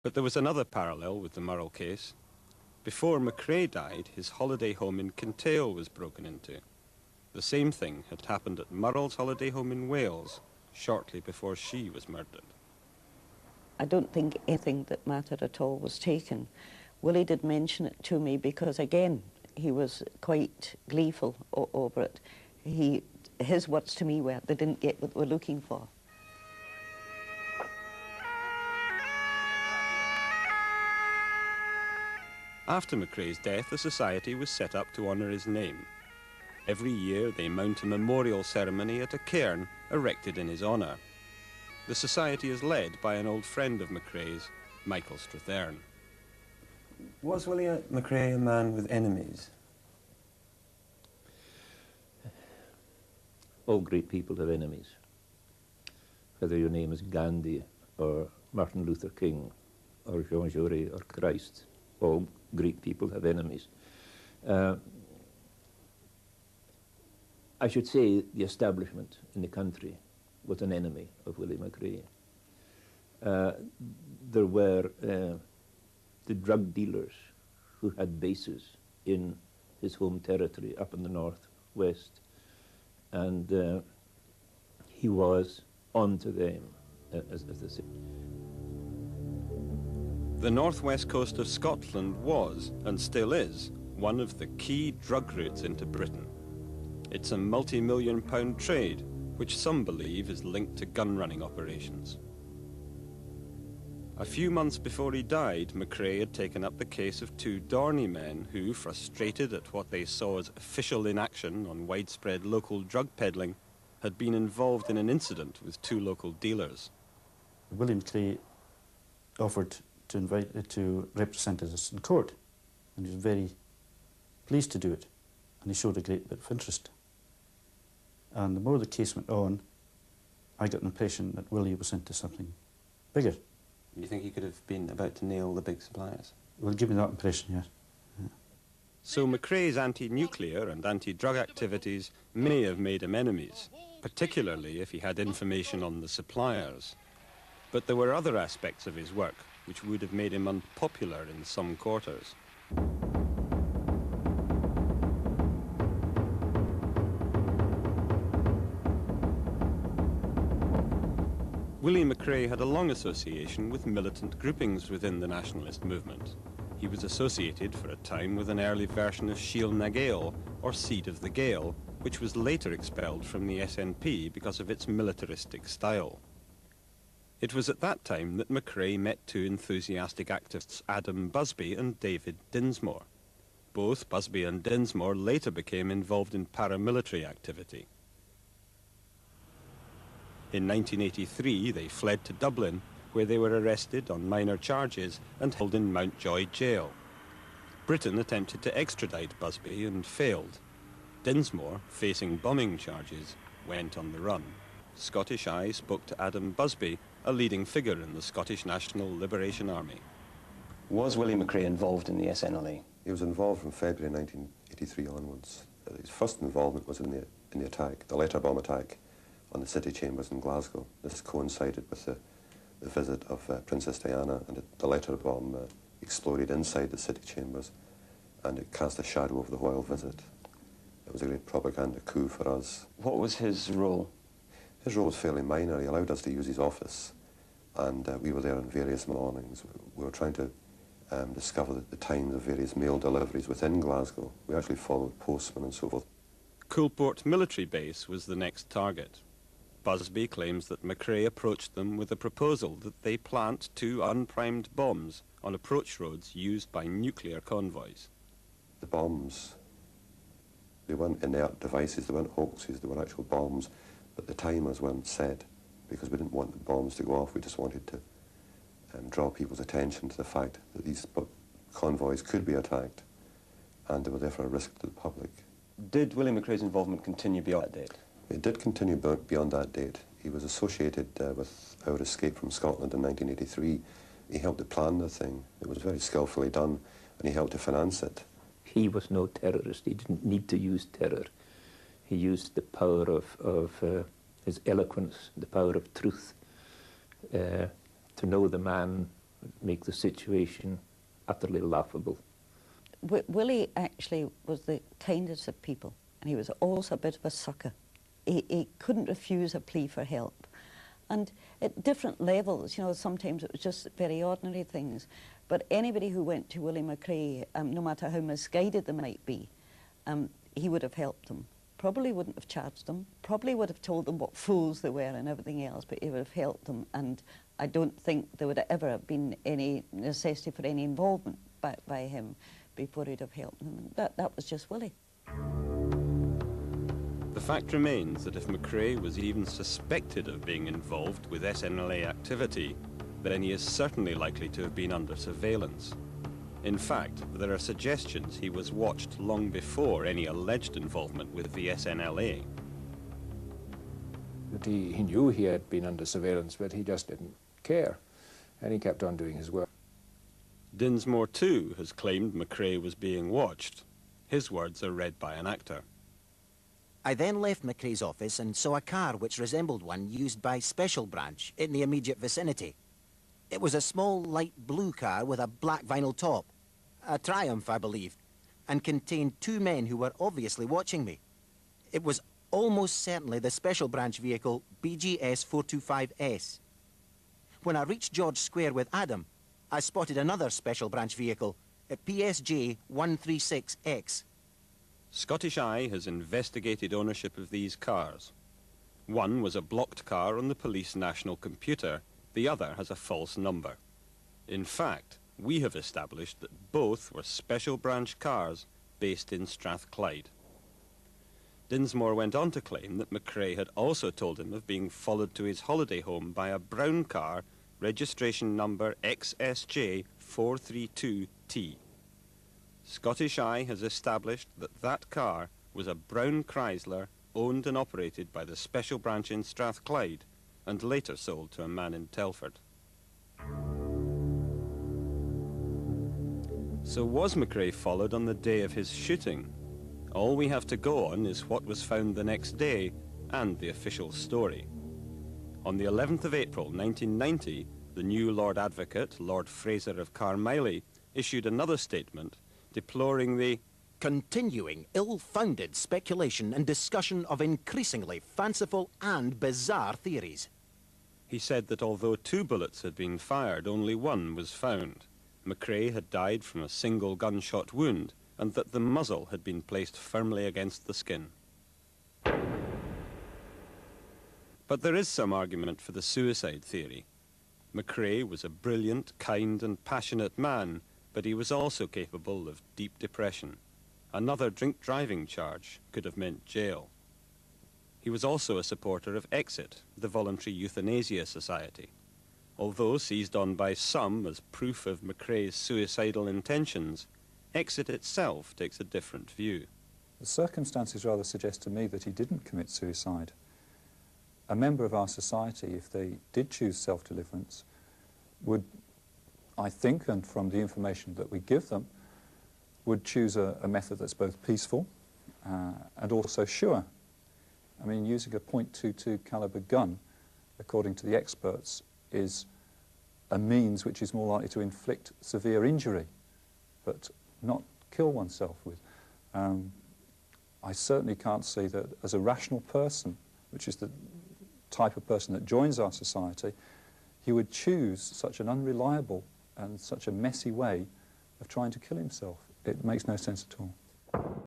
But there was another parallel with the Murrell case. Before Macrae died, his holiday home in Kintail was broken into. The same thing had happened at Murrell's holiday home in Wales, shortly before she was murdered. I don't think anything that mattered at all was taken. Willie did mention it to me because, again, he was quite gleeful over it. His words to me were, they didn't get what they were looking for. After Macrae's death, a society was set up to honour his name. Every year they mount a memorial ceremony at a cairn erected in his honour. The society is led by an old friend of Macrae's, Michael Strathern. Was Willie Macrae a man with enemies? All great people have enemies. Whether your name is Gandhi or Martin Luther King or Jean Jaurès or Christ, all great people have enemies. I should say the establishment in the country was an enemy of Willie Macrae. There were the drug dealers who had bases in his home territory up in the northwest, and he was on to them, as they say. The northwest coast of Scotland was, and still is, one of the key drug routes into Britain. It's a multi-million-pound trade, which some believe is linked to gun-running operations. A few months before he died, Macrae had taken up the case of two Dorney men who, frustrated at what they saw as official inaction on widespread local drug peddling, had been involved in an incident with two local dealers. Willie Macrae offered to represent us in court, and he was very pleased to do it, and he showed a great bit of interest. And the more the case went on, I got an impression that Willie was into something bigger. You think he could have been about to nail the big suppliers? Well, give me that impression, yes. Yeah. So Macrae's anti-nuclear and anti-drug activities may have made him enemies, particularly if he had information on the suppliers. But there were other aspects of his work which would have made him unpopular in some quarters. Willie Macrae had a long association with militant groupings within the nationalist movement. He was associated for a time with an early version of Síl na Gael, or Seed of the Gael, which was later expelled from the SNP because of its militaristic style. It was at that time that Macrae met two enthusiastic activists, Adam Busby and David Dinsmore. Both Busby and Dinsmore later became involved in paramilitary activity. In 1983, they fled to Dublin, where they were arrested on minor charges and held in Mountjoy jail. Britain attempted to extradite Busby and failed. Dinsmore, facing bombing charges, went on the run. Scottish Eye spoke to Adam Busby, a leading figure in the Scottish National Liberation Army. Was Willie Macrae involved in the SNLA? He was involved from February 1983 onwards. His first involvement was in the attack, the letter bomb attack on the city chambers in Glasgow. This coincided with the visit of Princess Diana, and the letter bomb exploded inside the city chambers, and it cast a shadow over the royal visit. It was a great propaganda coup for us. What was his role? His role was fairly minor. He allowed us to use his office, and we were there on various mornings. We were trying to discover the times of various mail deliveries within Glasgow. We actually followed postmen and so forth. Coulport military base was the next target. Busby claims that Macrae approached them with a proposal that they plant two unprimed bombs on approach roads used by nuclear convoys. The bombs, they weren't inert devices, they weren't hoaxes, they were actual bombs, but the timers weren't set because we didn't want the bombs to go off. We just wanted to draw people's attention to the fact that these convoys could be attacked, and they were therefore a risk to the public. Did Willie Macrae's involvement continue beyond that date? It did continue beyond that date. He was associated with our escape from Scotland in 1983. He helped to plan the thing. It was very skillfully done, and he helped to finance it. He was no terrorist. He didn't need to use terror. He used the power of his eloquence, the power of truth, to know the man make the situation utterly laughable. Willie actually was the kindest of people, and he was also a bit of a sucker. He couldn't refuse a plea for help. And at different levels, you know, sometimes it was just very ordinary things. But anybody who went to Willie Macrae, no matter how misguided they might be, he would have helped them. Probably wouldn't have charged them, probably would have told them what fools they were and everything else, but he would have helped them. And I don't think there would ever have been any necessity for any involvement by him before he'd have helped them. And that was just Willie. The fact remains that if Macrae was even suspected of being involved with SNLA activity, then he is certainly likely to have been under surveillance. In fact, there are suggestions he was watched long before any alleged involvement with the SNLA. He knew he had been under surveillance, but he just didn't care, and he kept on doing his work. Dinsmore, too, has claimed Macrae was being watched. His words are read by an actor. I then left Macrae's office and saw a car which resembled one used by Special Branch in the immediate vicinity. It was a small light blue car with a black vinyl top, a Triumph, I believe, and contained two men who were obviously watching me. It was almost certainly the Special Branch vehicle BGS 425S. When I reached George Square with Adam, I spotted another Special Branch vehicle at PSG 136X. Scottish Eye has investigated ownership of these cars. One was a blocked car on the police national computer, the other has a false number. In fact, we have established that both were Special Branch cars based in Strathclyde. Dinsmore went on to claim that Macrae had also told him of being followed to his holiday home by a brown car, registration number XSJ 432T. Scottish Eye has established that that car was a brown Chrysler owned and operated by the Special Branch in Strathclyde and later sold to a man in Telford. So was Macrae followed on the day of his shooting? All we have to go on is what was found the next day and the official story. On the 11th of April 1990, the new Lord Advocate, Lord Fraser of Carmiley, issued another statement deploring the continuing ill-founded speculation and discussion of increasingly fanciful and bizarre theories. He said that although 2 bullets had been fired, only 1 was found. Macrae had died from a single gunshot wound, and that the muzzle had been placed firmly against the skin. But there is some argument for the suicide theory. Macrae was a brilliant, kind and passionate man, but he was also capable of deep depression. Another drink-driving charge could have meant jail. He was also a supporter of Exit, the voluntary euthanasia society. Although seized on by some as proof of Macrae's suicidal intentions, Exit itself takes a different view. The circumstances rather suggest to me that he didn't commit suicide. A member of our society, if they did choose self-deliverance, would, I think, and from the information that we give them, would choose a method that's both peaceful and also sure. I mean, using a .22 caliber gun, according to the experts, is a means which is more likely to inflict severe injury, but not kill oneself with. I certainly can't see that as a rational person, which is the type of person that joins our society, he would choose such an unreliable and such a messy way of trying to kill himself. It makes no sense at all.